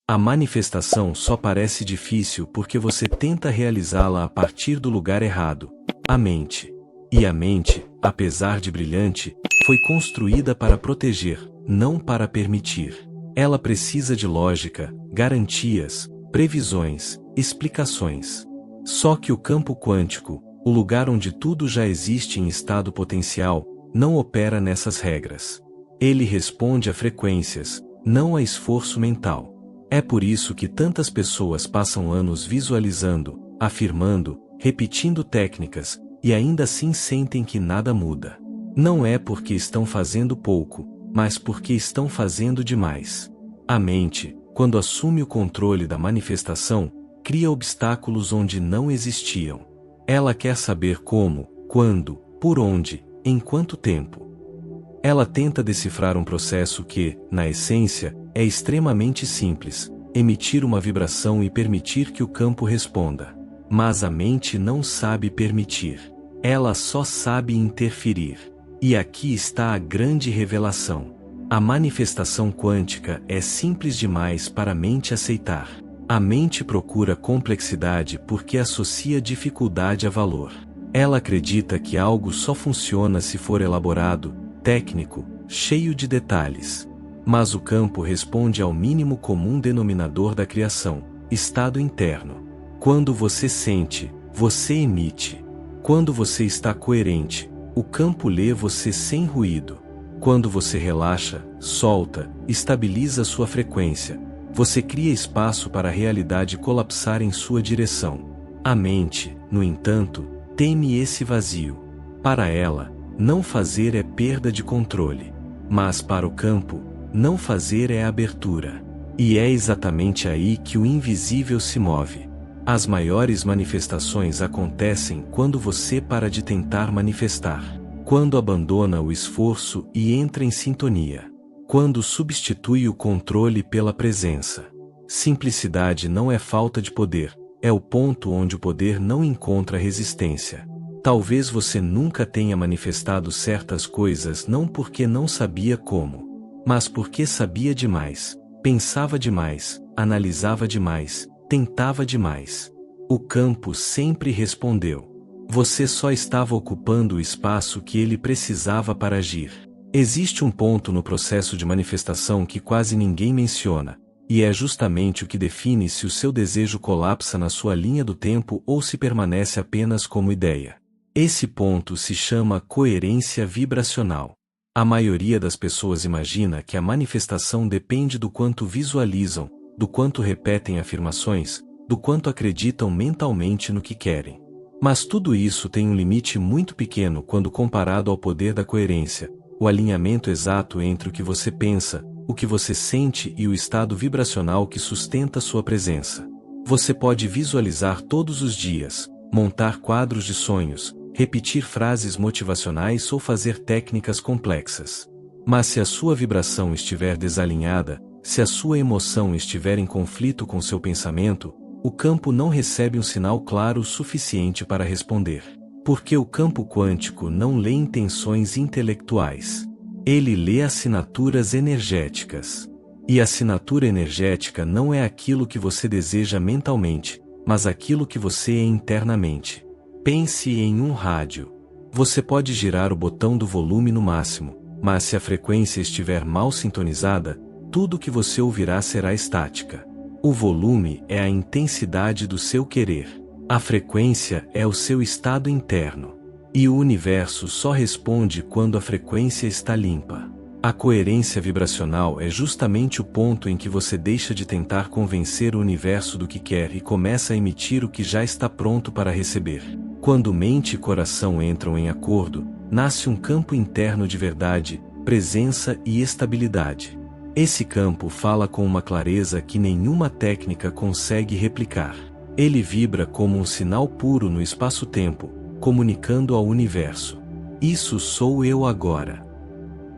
A manifestação só parece difícil porque você tenta realizá-la a partir do lugar errado, a mente. E a mente, apesar de brilhante, foi construída para proteger, não para permitir. Ela precisa de lógica, garantias, previsões, explicações. Só que o campo quântico, o lugar onde tudo já existe em estado potencial, não opera nessas regras. Ele responde a frequências, não a esforço mental. É por isso que tantas pessoas passam anos visualizando, afirmando, repetindo técnicas, e ainda assim sentem que nada muda. Não é porque estão fazendo pouco, mas porque estão fazendo demais. A mente, quando assume o controle da manifestação, cria obstáculos onde não existiam. Ela quer saber como, quando, por onde, em quanto tempo. Ela tenta decifrar um processo que, na essência, é extremamente simples: emitir uma vibração e permitir que o campo responda. Mas a mente não sabe permitir. Ela só sabe interferir. E aqui está a grande revelação. A manifestação quântica é simples demais para a mente aceitar. A mente procura complexidade porque associa dificuldade a valor. Ela acredita que algo só funciona se for elaborado, técnico, cheio de detalhes. Mas o campo responde ao mínimo comum denominador da criação: estado interno. Quando você sente, você emite. Quando você está coerente, o campo lê você sem ruído. Quando você relaxa, solta, estabiliza sua frequência, você cria espaço para a realidade colapsar em sua direção. A mente, no entanto, teme esse vazio. Para ela, não fazer é perda de controle. Mas para o campo, não fazer é abertura. E é exatamente aí que o invisível se move. As maiores manifestações acontecem quando você para de tentar manifestar. Quando abandona o esforço e entra em sintonia. Quando substitui o controle pela presença. Simplicidade não é falta de poder, é o ponto onde o poder não encontra resistência. Talvez você nunca tenha manifestado certas coisas não porque não sabia como, mas porque sabia demais, pensava demais, analisava demais, tentava demais. O campo sempre respondeu. Você só estava ocupando o espaço que ele precisava para agir. Existe um ponto no processo de manifestação que quase ninguém menciona, e é justamente o que define se o seu desejo colapsa na sua linha do tempo ou se permanece apenas como ideia. Esse ponto se chama coerência vibracional. A maioria das pessoas imagina que a manifestação depende do quanto visualizam, do quanto repetem afirmações, do quanto acreditam mentalmente no que querem. Mas tudo isso tem um limite muito pequeno quando comparado ao poder da coerência, o alinhamento exato entre o que você pensa, o que você sente e o estado vibracional que sustenta sua presença. Você pode visualizar todos os dias, montar quadros de sonhos, repetir frases motivacionais ou fazer técnicas complexas. Mas se a sua vibração estiver desalinhada, se a sua emoção estiver em conflito com seu pensamento, o campo não recebe um sinal claro o suficiente para responder. Porque o campo quântico não lê intenções intelectuais. Ele lê assinaturas energéticas. E a assinatura energética não é aquilo que você deseja mentalmente, mas aquilo que você é internamente. Pense em um rádio. Você pode girar o botão do volume no máximo, mas se a frequência estiver mal sintonizada, tudo que você ouvirá será estática. O volume é a intensidade do seu querer. A frequência é o seu estado interno. E o universo só responde quando a frequência está limpa. A coerência vibracional é justamente o ponto em que você deixa de tentar convencer o universo do que quer e começa a emitir o que já está pronto para receber. Quando mente e coração entram em acordo, nasce um campo interno de verdade, presença e estabilidade. Esse campo fala com uma clareza que nenhuma técnica consegue replicar. Ele vibra como um sinal puro no espaço-tempo, comunicando ao universo: isso sou eu agora.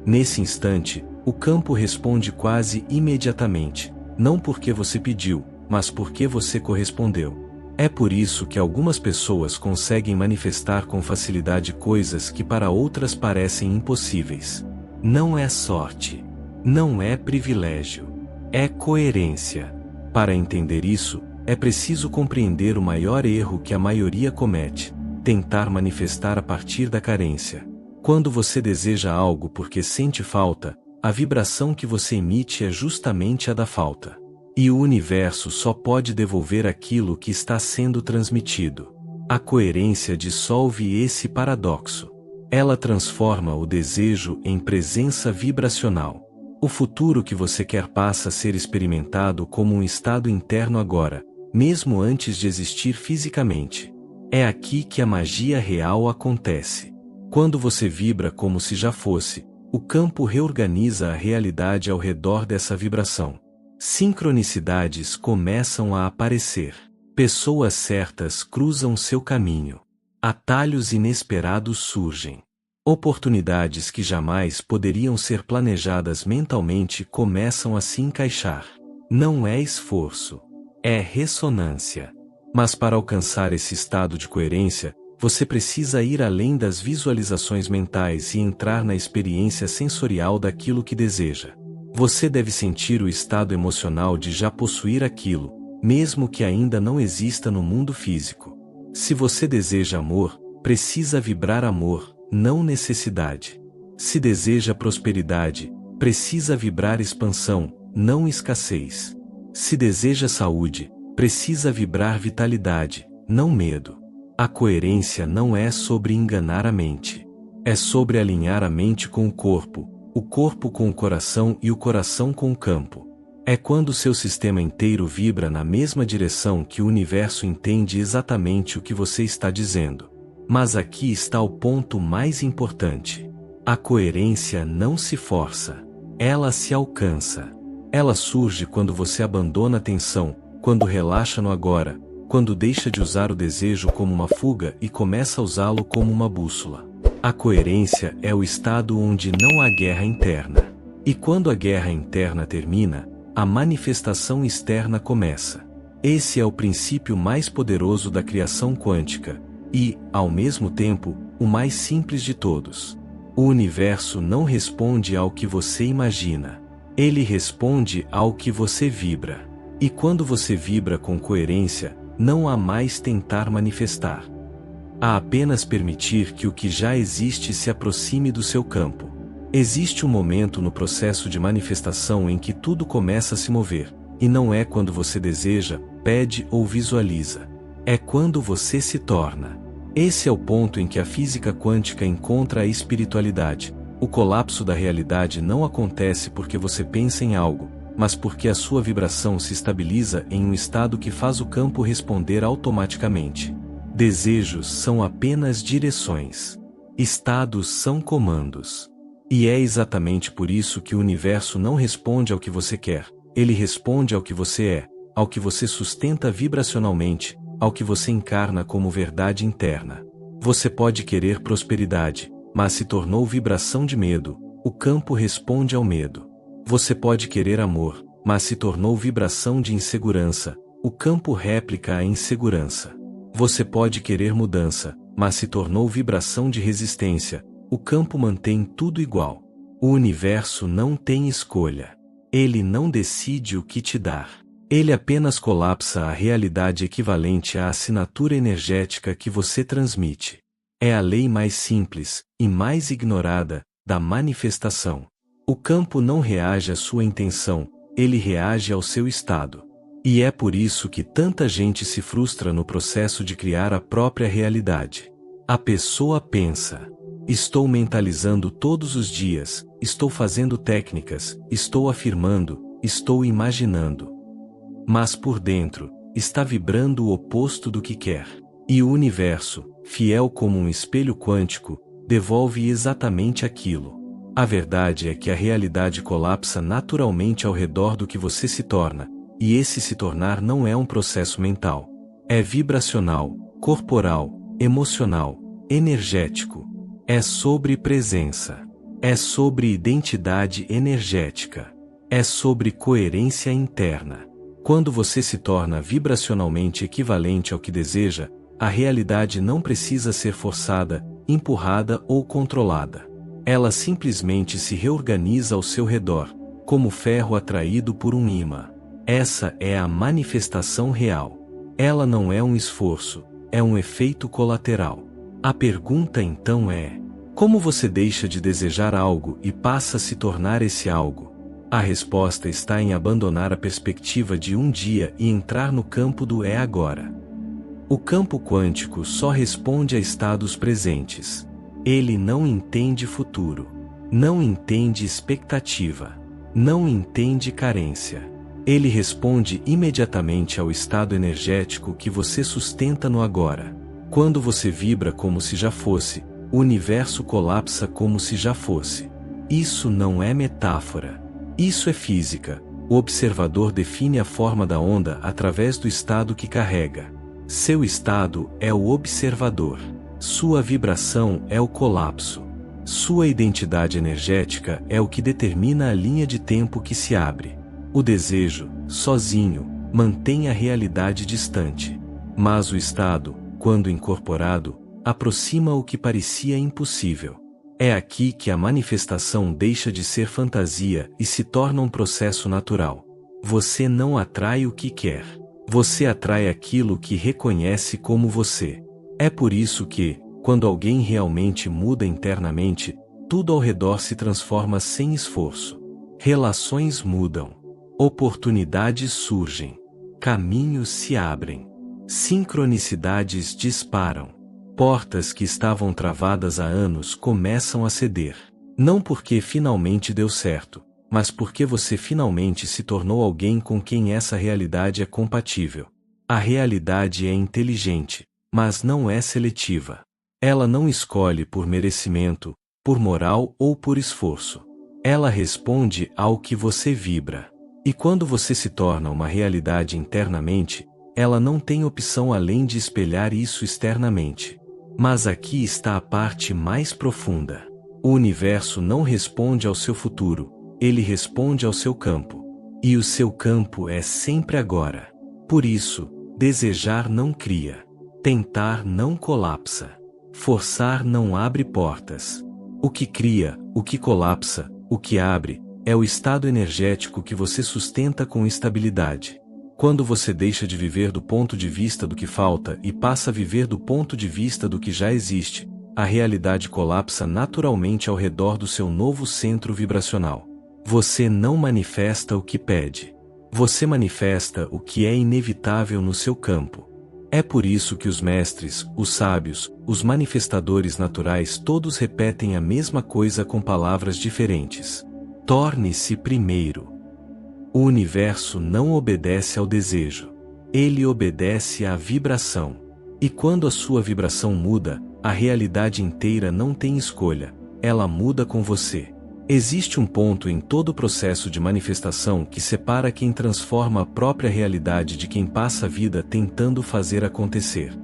Nesse instante, o campo responde quase imediatamente, não porque você pediu, mas porque você correspondeu. É por isso que algumas pessoas conseguem manifestar com facilidade coisas que para outras parecem impossíveis. Não é sorte. Não é privilégio. É coerência. Para entender isso, é preciso compreender o maior erro que a maioria comete: tentar manifestar a partir da carência. Quando você deseja algo porque sente falta, a vibração que você emite é justamente a da falta. E o universo só pode devolver aquilo que está sendo transmitido. A coerência dissolve esse paradoxo. Ela transforma o desejo em presença vibracional. O futuro que você quer passa a ser experimentado como um estado interno agora, mesmo antes de existir fisicamente. É aqui que a magia real acontece. Quando você vibra como se já fosse, o campo reorganiza a realidade ao redor dessa vibração. Sincronicidades começam a aparecer. Pessoas certas cruzam seu caminho. Atalhos inesperados surgem. Oportunidades que jamais poderiam ser planejadas mentalmente começam a se encaixar. Não é esforço, é ressonância. Mas para alcançar esse estado de coerência, você precisa ir além das visualizações mentais e entrar na experiência sensorial daquilo que deseja. Você deve sentir o estado emocional de já possuir aquilo, mesmo que ainda não exista no mundo físico. Se você deseja amor, precisa vibrar amor, não necessidade. Se deseja prosperidade, precisa vibrar expansão, não escassez. Se deseja saúde, precisa vibrar vitalidade, não medo. A coerência não é sobre enganar a mente. É sobre alinhar a mente com o corpo com o coração e o coração com o campo. É quando seu sistema inteiro vibra na mesma direção que o universo entende exatamente o que você está dizendo. Mas aqui está o ponto mais importante. A coerência não se força. Ela se alcança. Ela surge quando você abandona a tensão, quando relaxa no agora, quando deixa de usar o desejo como uma fuga e começa a usá-lo como uma bússola. A coerência é o estado onde não há guerra interna. E quando a guerra interna termina, a manifestação externa começa. Esse é o princípio mais poderoso da criação quântica e, ao mesmo tempo, o mais simples de todos. O universo não responde ao que você imagina. Ele responde ao que você vibra. E quando você vibra com coerência, não há mais tentar manifestar. Há apenas permitir que o que já existe se aproxime do seu campo. Existe um momento no processo de manifestação em que tudo começa a se mover, e não é quando você deseja, pede ou visualiza. É quando você se torna. Esse é o ponto em que a física quântica encontra a espiritualidade. O colapso da realidade não acontece porque você pensa em algo, mas porque a sua vibração se estabiliza em um estado que faz o campo responder automaticamente. Desejos são apenas direções. Estados são comandos. E é exatamente por isso que o universo não responde ao que você quer, ele responde ao que você é, ao que você sustenta vibracionalmente, ao que você encarna como verdade interna. Você pode querer prosperidade, mas se tornou vibração de medo, o campo responde ao medo. Você pode querer amor, mas se tornou vibração de insegurança, o campo réplica a insegurança. Você pode querer mudança, mas se tornou vibração de resistência, o campo mantém tudo igual. O universo não tem escolha. Ele não decide o que te dar. Ele apenas colapsa a realidade equivalente à assinatura energética que você transmite. É a lei mais simples, e mais ignorada, da manifestação. O campo não reage à sua intenção, ele reage ao seu estado. E é por isso que tanta gente se frustra no processo de criar a própria realidade. A pessoa pensa: estou mentalizando todos os dias, estou fazendo técnicas, estou afirmando, estou imaginando. Mas por dentro, está vibrando o oposto do que quer. E o universo, fiel como um espelho quântico, devolve exatamente aquilo. A verdade é que a realidade colapsa naturalmente ao redor do que você se torna, e esse se tornar não é um processo mental. É vibracional, corporal, emocional, energético. É sobre presença. É sobre identidade energética. É sobre coerência interna. Quando você se torna vibracionalmente equivalente ao que deseja, a realidade não precisa ser forçada, empurrada ou controlada. Ela simplesmente se reorganiza ao seu redor, como ferro atraído por um ímã. Essa é a manifestação real. Ela não é um esforço, é um efeito colateral. A pergunta então é: como você deixa de desejar algo e passa a se tornar esse algo? A resposta está em abandonar a perspectiva de um dia e entrar no campo do é agora. O campo quântico só responde a estados presentes. Ele não entende futuro, não entende expectativa, não entende carência. Ele responde imediatamente ao estado energético que você sustenta no agora. Quando você vibra como se já fosse, o universo colapsa como se já fosse. Isso não é metáfora. Isso é física. O observador define a forma da onda através do estado que carrega. Seu estado é o observador. Sua vibração é o colapso. Sua identidade energética é o que determina a linha de tempo que se abre. O desejo, sozinho, mantém a realidade distante. Mas o estado, quando incorporado, aproxima o que parecia impossível. É aqui que a manifestação deixa de ser fantasia e se torna um processo natural. Você não atrai o que quer. Você atrai aquilo que reconhece como você. É por isso que, quando alguém realmente muda internamente, tudo ao redor se transforma sem esforço. Relações mudam. Oportunidades surgem. Caminhos se abrem. Sincronicidades disparam. Portas que estavam travadas há anos começam a ceder. Não porque finalmente deu certo, mas porque você finalmente se tornou alguém com quem essa realidade é compatível. A realidade é inteligente, mas não é seletiva. Ela não escolhe por merecimento, por moral ou por esforço. Ela responde ao que você vibra. E quando você se torna uma realidade internamente, ela não tem opção além de espelhar isso externamente. Mas aqui está a parte mais profunda. O universo não responde ao seu futuro, ele responde ao seu campo. E o seu campo é sempre agora. Por isso, desejar não cria. Tentar não colapsa. Forçar não abre portas. O que cria, o que colapsa, o que abre, é o estado energético que você sustenta com estabilidade. Quando você deixa de viver do ponto de vista do que falta e passa a viver do ponto de vista do que já existe, a realidade colapsa naturalmente ao redor do seu novo centro vibracional. Você não manifesta o que pede. Você manifesta o que é inevitável no seu campo. É por isso que os mestres, os sábios, os manifestadores naturais todos repetem a mesma coisa com palavras diferentes. Torne-se primeiro. O universo não obedece ao desejo. Ele obedece à vibração. E quando a sua vibração muda, a realidade inteira não tem escolha. Ela muda com você. Existe um ponto em todo o processo de manifestação que separa quem transforma a própria realidade de quem passa a vida tentando fazer acontecer.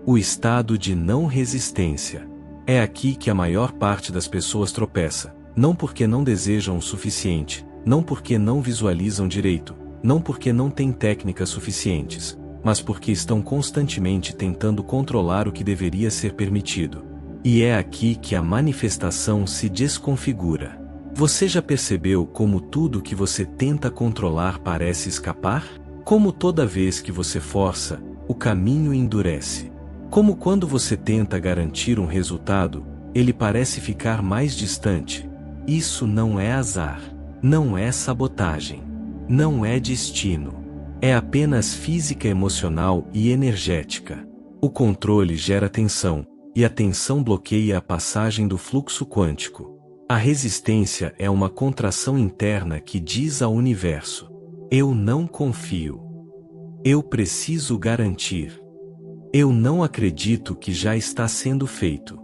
O estado de não resistência. É aqui que a maior parte das pessoas tropeça, não porque não desejam o suficiente, não porque não visualizam direito, não porque não têm técnicas suficientes, mas porque estão constantemente tentando controlar o que deveria ser permitido. E é aqui que a manifestação se desconfigura. Você já percebeu como tudo que você tenta controlar parece escapar? Como toda vez que você força, o caminho endurece. Como quando você tenta garantir um resultado, ele parece ficar mais distante. Isso não é azar. Não é sabotagem. Não é destino. É apenas física emocional e energética. O controle gera tensão, e a tensão bloqueia a passagem do fluxo quântico. A resistência é uma contração interna que diz ao universo: eu não confio. Eu preciso garantir. Eu não acredito que já está sendo feito.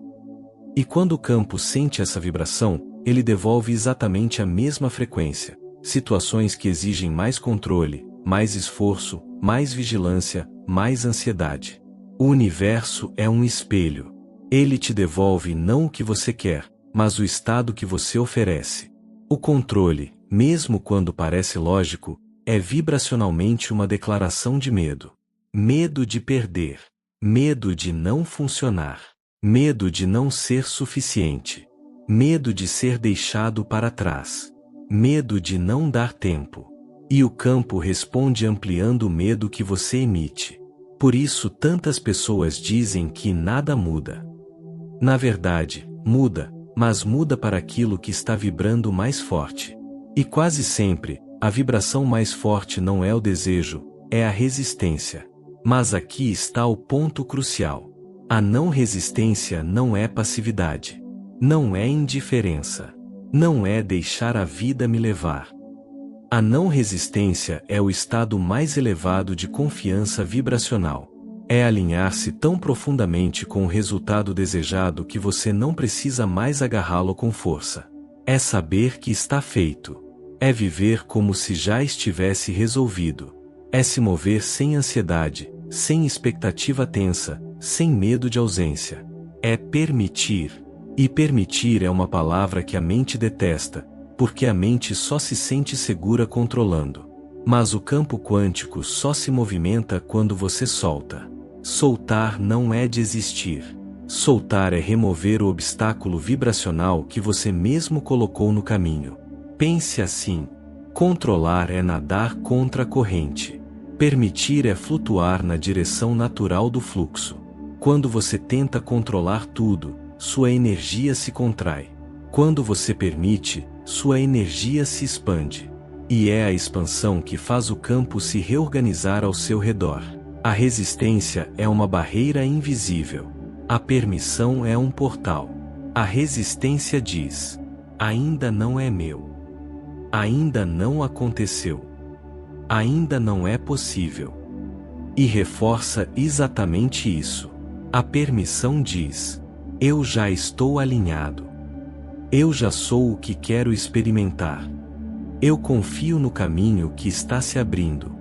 E quando o campo sente essa vibração, ele devolve exatamente a mesma frequência. Situações que exigem mais controle, mais esforço, mais vigilância, mais ansiedade. O universo é um espelho. Ele te devolve não o que você quer, mas o estado que você oferece. O controle, mesmo quando parece lógico, é vibracionalmente uma declaração de medo. Medo de perder. Medo de não funcionar. Medo de não ser suficiente. Medo de ser deixado para trás. Medo de não dar tempo. E o campo responde ampliando o medo que você emite. Por isso tantas pessoas dizem que nada muda. Na verdade, muda, mas muda para aquilo que está vibrando mais forte. E quase sempre, a vibração mais forte não é o desejo, é a resistência. Mas aqui está o ponto crucial. A não resistência não é passividade. Não é indiferença. Não é deixar a vida me levar. A não resistência é o estado mais elevado de confiança vibracional. É alinhar-se tão profundamente com o resultado desejado que você não precisa mais agarrá-lo com força. É saber que está feito. É viver como se já estivesse resolvido. É se mover sem ansiedade, sem expectativa tensa, sem medo de ausência. É permitir. E permitir é uma palavra que a mente detesta, porque a mente só se sente segura controlando. Mas o campo quântico só se movimenta quando você solta. Soltar não é desistir. Soltar é remover o obstáculo vibracional que você mesmo colocou no caminho. Pense assim: controlar é nadar contra a corrente. Permitir é flutuar na direção natural do fluxo. Quando você tenta controlar tudo, sua energia se contrai. Quando você permite, sua energia se expande. E é a expansão que faz o campo se reorganizar ao seu redor. A resistência é uma barreira invisível. A permissão é um portal. A resistência diz: ainda não é meu. Ainda não aconteceu. Ainda não é possível. E reforça exatamente isso. A permissão diz: eu já estou alinhado. Eu já sou o que quero experimentar. Eu confio no caminho que está se abrindo.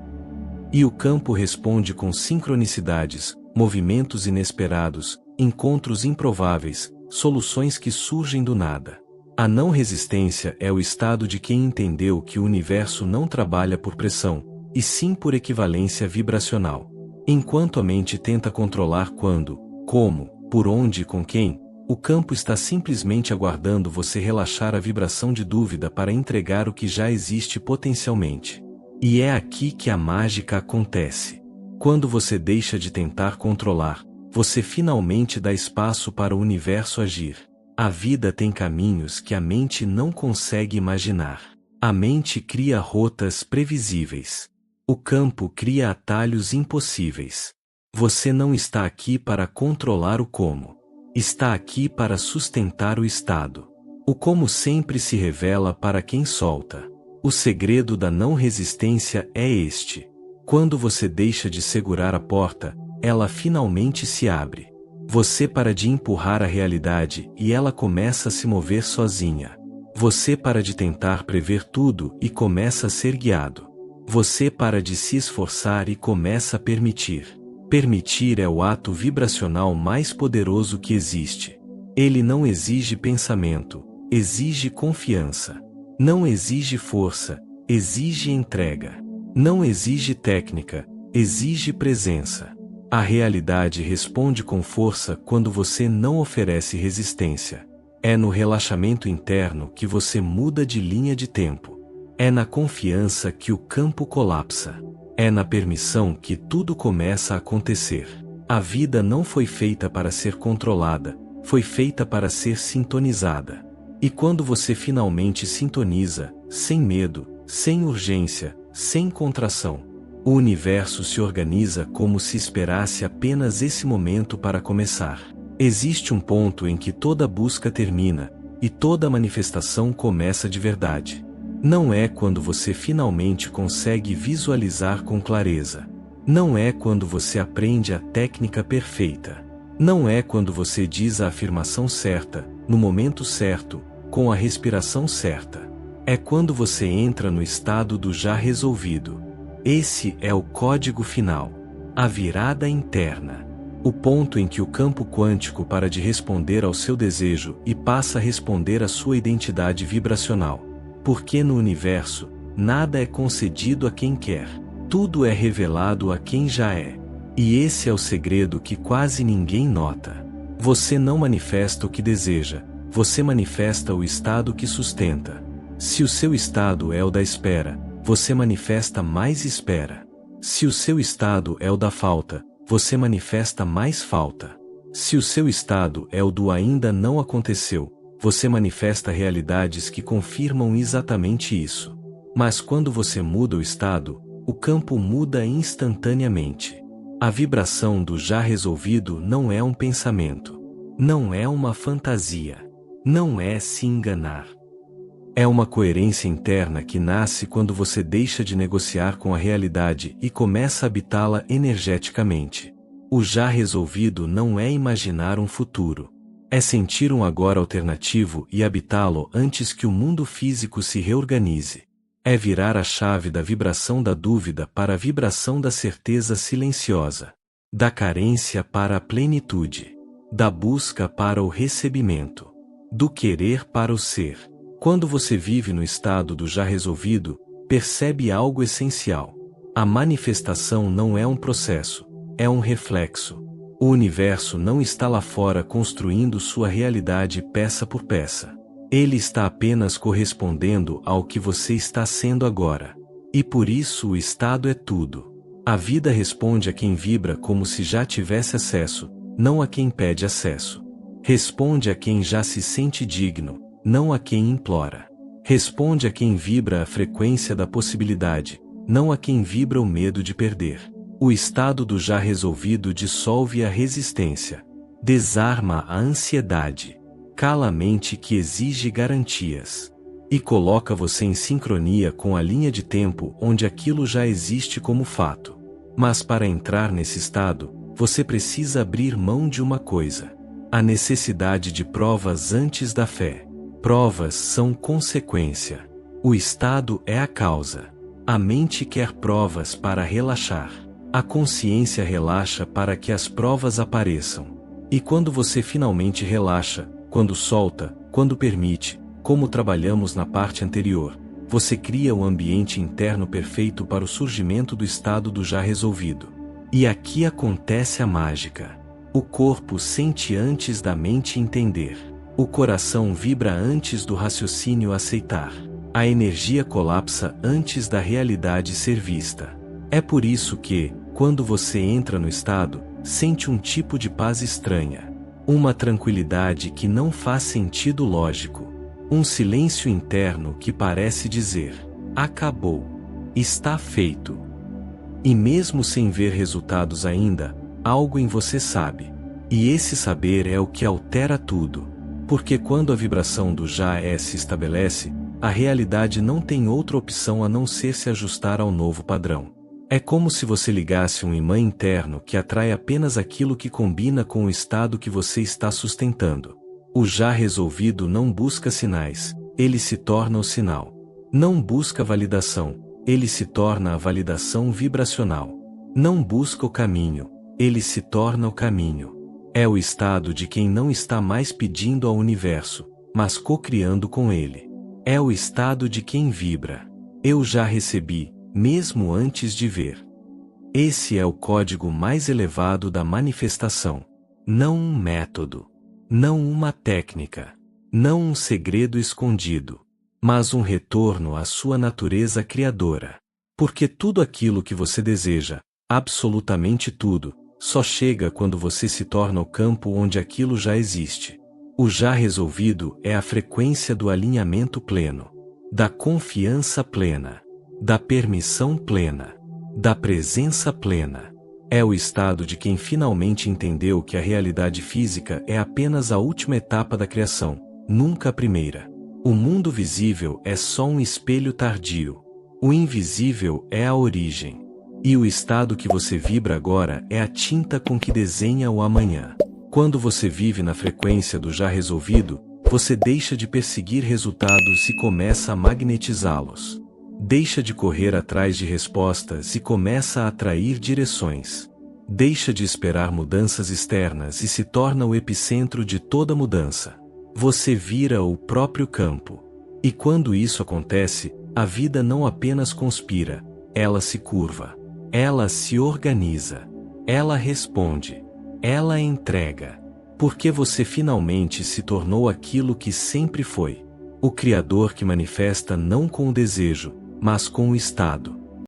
E o campo responde com sincronicidades, movimentos inesperados, encontros improváveis, soluções que surgem do nada. A não resistência é o estado de quem entendeu que o universo não trabalha por pressão, e sim por equivalência vibracional. Enquanto a mente tenta controlar quando, como, por onde e com quem, o campo está simplesmente aguardando você relaxar a vibração de dúvida para entregar o que já existe potencialmente. E é aqui que a mágica acontece. Quando você deixa de tentar controlar, você finalmente dá espaço para o universo agir. A vida tem caminhos que a mente não consegue imaginar. A mente cria rotas previsíveis. O campo cria atalhos impossíveis. Você não está aqui para controlar o como. Está aqui para sustentar o estado. O como sempre se revela para quem solta. O segredo da não resistência é este: quando você deixa de segurar a porta, ela finalmente se abre. Você para de empurrar a realidade e ela começa a se mover sozinha. Você para de tentar prever tudo e começa a ser guiado. Você para de se esforçar e começa a permitir. Permitir é o ato vibracional mais poderoso que existe. Ele não exige pensamento, exige confiança. Não exige força, exige entrega. Não exige técnica, exige presença. A realidade responde com força quando você não oferece resistência. É no relaxamento interno que você muda de linha de tempo. É na confiança que o campo colapsa. É na permissão que tudo começa a acontecer. A vida não foi feita para ser controlada, foi feita para ser sintonizada. E quando você finalmente sintoniza, sem medo, sem urgência, sem contração, o universo se organiza como se esperasse apenas esse momento para começar. Existe um ponto em que toda busca termina, e toda manifestação começa de verdade. Não é quando você finalmente consegue visualizar com clareza. Não é quando você aprende a técnica perfeita. Não é quando você diz a afirmação certa, no momento certo, com a respiração certa. É quando você entra no estado do já resolvido. Esse é o código final. A virada interna. O ponto em que o campo quântico para de responder ao seu desejo e passa a responder à sua identidade vibracional. Porque no universo, nada é concedido a quem quer. Tudo é revelado a quem já é. E esse é o segredo que quase ninguém nota. Você não manifesta o que deseja, você manifesta o estado que sustenta. Se o seu estado é o da espera, você manifesta mais espera. Se o seu estado é o da falta, você manifesta mais falta. Se o seu estado é o do ainda não aconteceu, você manifesta realidades que confirmam exatamente isso. Mas quando você muda o estado, o campo muda instantaneamente. A vibração do já resolvido não é um pensamento. Não é uma fantasia. Não é se enganar. É uma coerência interna que nasce quando você deixa de negociar com a realidade e começa a habitá-la energeticamente. O já resolvido não é imaginar um futuro. É sentir um agora alternativo e habitá-lo antes que o mundo físico se reorganize. É virar a chave da vibração da dúvida para a vibração da certeza silenciosa. Da carência para a plenitude. Da busca para o recebimento. Do querer para o ser. Quando você vive no estado do já resolvido, percebe algo essencial. A manifestação não é um processo, é um reflexo. O universo não está lá fora construindo sua realidade peça por peça. Ele está apenas correspondendo ao que você está sendo agora. E por isso o estado é tudo. A vida responde a quem vibra como se já tivesse acesso, não a quem pede acesso. Responde a quem já se sente digno, não a quem implora. Responde a quem vibra a frequência da possibilidade, não a quem vibra o medo de perder. O estado do já resolvido dissolve a resistência, desarma a ansiedade, cala a mente que exige garantias, e coloca você em sincronia com a linha de tempo onde aquilo já existe como fato. Mas para entrar nesse estado, você precisa abrir mão de uma coisa: a necessidade de provas antes da fé. Provas são consequência. O estado é a causa. A mente quer provas para relaxar. A consciência relaxa para que as provas apareçam. E quando você finalmente relaxa, quando solta, quando permite, como trabalhamos na parte anterior, você cria o ambiente interno perfeito para o surgimento do estado do já resolvido. E aqui acontece a mágica. O corpo sente antes da mente entender. O coração vibra antes do raciocínio aceitar. A energia colapsa antes da realidade ser vista. É por isso que, quando você entra no estado, sente um tipo de paz estranha. Uma tranquilidade que não faz sentido lógico. Um silêncio interno que parece dizer: acabou. Está feito. E mesmo sem ver resultados ainda, algo em você sabe. E esse saber é o que altera tudo. Porque quando a vibração do já é se estabelece, a realidade não tem outra opção a não ser se ajustar ao novo padrão. É como se você ligasse um imã interno que atrai apenas aquilo que combina com o estado que você está sustentando. O já resolvido não busca sinais, ele se torna o sinal. Não busca validação, ele se torna a validação vibracional. Não busca o caminho, ele se torna o caminho. É o estado de quem não está mais pedindo ao universo, mas co-criando com ele. É o estado de quem vibra. Eu já recebi, mesmo antes de ver. Esse é o código mais elevado da manifestação. Não um método. Não uma técnica. Não um segredo escondido. Mas um retorno à sua natureza criadora. Porque tudo aquilo que você deseja, absolutamente tudo, só chega quando você se torna o campo onde aquilo já existe. O já resolvido é a frequência do alinhamento pleno, da confiança plena, da permissão plena, da presença plena. É o estado de quem finalmente entendeu que a realidade física é apenas a última etapa da criação, nunca a primeira. O mundo visível é só um espelho tardio. O invisível é a origem. E o estado que você vibra agora é a tinta com que desenha o amanhã. Quando você vive na frequência do já resolvido, você deixa de perseguir resultados e começa a magnetizá-los. Deixa de correr atrás de respostas e começa a atrair direções. Deixa de esperar mudanças externas e se torna o epicentro de toda mudança. Você vira o próprio campo. E quando isso acontece, a vida não apenas conspira, ela se curva. Ela se organiza. Ela responde. Ela entrega. Porque você finalmente se tornou aquilo que sempre foi. O Criador que manifesta não com o desejo, mas com o Estado.